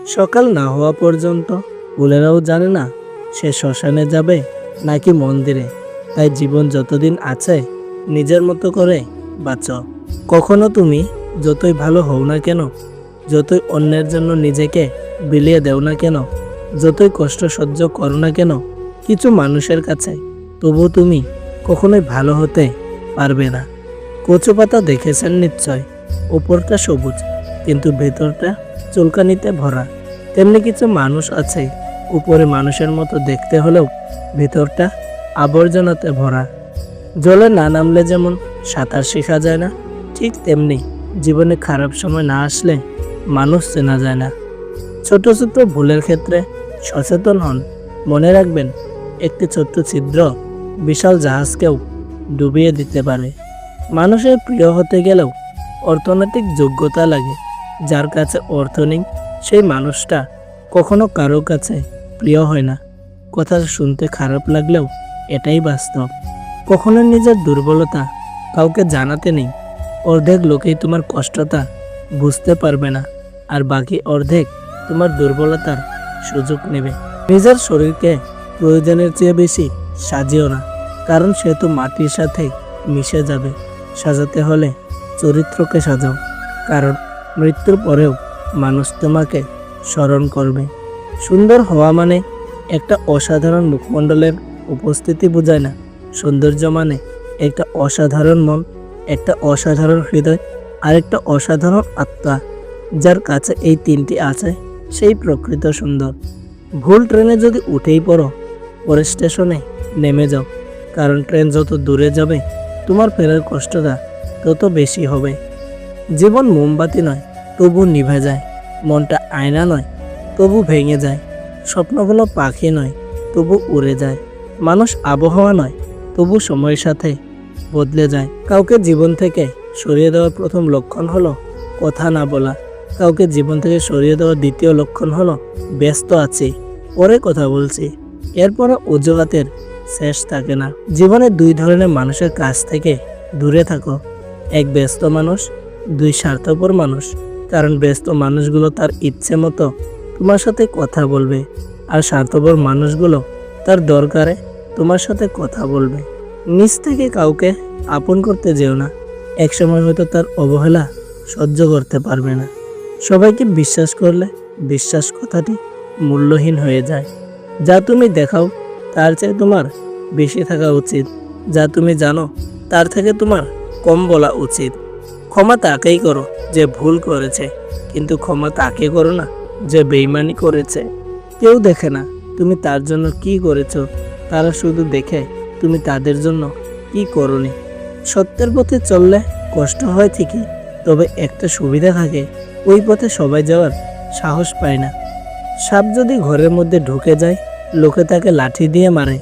সকাল না হওয়া পর্যন্ত ফুলেরাও জানে না সে শ্মশানে যাবে নাকি মন্দিরে। তাই জীবন যতদিন আছে নিজের মতো করে বাঁচো। কখনো তুমি যতই ভালো হও না কেন, যতই অন্যের জন্য নিজেকে বিলিয়ে দেও না কেন, যতই কষ্ট সহ্য করো না কেন কিছু মানুষের কাছে, তবু তুমি কখনোই ভালো হতে পারবে না। কচু পাতা দেখেছেন নিশ্চয়, উপরটা সবুজ কিন্তু ভেতরটা চুলকানিতে ভরা। তেমনি কিছু মানুষ আছে, উপরে মানুষের মতো দেখতে হলেও ভেতরটা আবর্জনাতে ভরা। জলে না নামলে যেমন সাঁতার শেখা যায় না, ঠিক তেমনি জীবনে খারাপ সময় না আসলে মানুষ চেনা যায় না। ছোট ছোট ভুলের ক্ষেত্রে সচেতন হন। মনে রাখবেন, একটি ছোট্ট ছিদ্র বিশাল জাহাজকেও ডুবিয়ে দিতে পারে। মানুষের প্রিয় হতে গেলেও অর্থনৈতিক যোগ্যতা লাগে। যার কাছে অর্থ নেই সেই মানুষটা কখনো কারো কাছে প্রিয় হয় না। কথা শুনতে খারাপ লাগলেও এটাই বাস্তব। কখনো নিজের দুর্বলতা কাউকে জানাতে নেই। অর্ধেক লোকেই তোমার কষ্টটা বুঝতে পারবে না, আর বাকি অর্ধেক তোমার দুর্বলতার সুযোগ নেবে। নিজের শরীরকে প্রয়োজনের চেয়ে বেশি সাজিও না, কারণ সে তো মাটির সাথে মিশে যাবে। সাজাতে হলে চরিত্রকে সাজাও, কারণ মৃত্যুর পরেও মানুষ তোমাকে স্মরণ করবে। সুন্দর হওয়া মানে একটা অসাধারণ মুখমণ্ডলের উপস্থিতি বোঝায় না। সৌন্দর্য মানে একটা অসাধারণ মন, একটা অসাধারণ হৃদয়, আর একটা অসাধারণ আত্মা। যার কাছে এই তিনটি আছে সেই প্রকৃত সুন্দর। ভুল ট্রেনে যদি উঠেই পড়ো, পরে স্টেশনে নেমে যাও, কারণ ট্রেন যত দূরে যাবে তোমার ফেরার কষ্টটা তত বেশি হবে। জীবন মোমবাতি নয়, তবু নিভে যায়। মনটা আয়না নয়, তবু ভেঙে যায়। স্বপ্নগুলো পাখি নয়, তবু উড়ে যায়। মানুষ আবহাওয়া নয়, তবু সময়ের সাথে বদলে যায়। কাউকে জীবন থেকে সরিয়ে দেওয়ার প্রথম লক্ষণ হলো কথা না বলা। কাউকে জীবন থেকে সরিয়ে দেওয়ার দ্বিতীয় লক্ষণ হলো ব্যস্ত আছি, পরে কথা বলছি। এরপরে অজুহাতের শেষ থাকে না। জীবনে দুই ধরনের মানুষের কাছ থেকে দূরে থাকো, এক ব্যস্ত মানুষ, দুই স্বার্থপর মানুষ। কারণ ব্যস্ত মানুষগুলো তার ইচ্ছে মতো তোমার সাথে কথা বলবে, আর স্বার্থপর মানুষগুলো তার দরকারে তোমার সাথে কথা বলবে। নিজ থেকে কাউকে আপন করতে যেও না, একসময় হয়তো তার অবহেলা সহ্য করতে পারবে না। সবাইকে বিশ্বাস করলে বিশ্বাস কথাটি মূল্যহীন হয়ে যায়। যা তুমি দেখাও তার চেয়ে তোমার বেশি থাকা উচিত। যা তুমি জানো তার থেকে তোমার কম বলা উচিত। ক্ষমা তাকেই করো যে ভুল করেছে, কিন্তু ক্ষমা তাকে করো না যে বেইমানি করেছে। কেউ দেখে না তুমি তার জন্য কি করেছো, তারা শুধু দেখে তুমি তাদের জন্য কি করনি। সত্যের পথে চললে কষ্ট হয় ঠিকই, তবে একটা সুবিধা থাকে, ওই পথে সবাই যাওয়ার সাহস পায় না। সাপ যদি ঘরের মধ্যে ঢুকে যায়, লোকে তাকে লাঠি দিয়ে মারে।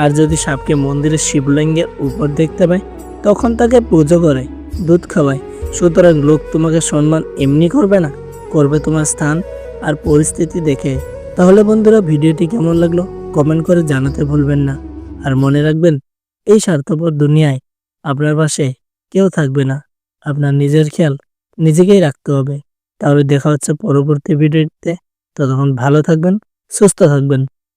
আর যদি সাপকে মন্দিরের শিবলিঙ্গের উপর দেখতে পায়, তখন তাকে পুজো করে, দুধ খাওয়ায়। সুতরাং লোক তোমাকে সম্মান এমনি করবে না, করবে তোমার স্থান আর পরিস্থিতি দেখে। তাহলে বন্ধুরা, ভিডিওটি কেমন লাগলো কমেন্ট করে জানাতে ভুলবেন না। আর মনে রাখবেন, এই স্বার্থপর দুনিয়ায় আপনার পাশে কেউ থাকবে না। আপনার নিজের খেয়াল নিজেকেই রাখতে হবে। তাহলে দেখা হচ্ছে পরবর্তী ভিডিওতে। ততক্ষণ ভালো থাকবেন, সুস্থ থাকবেন।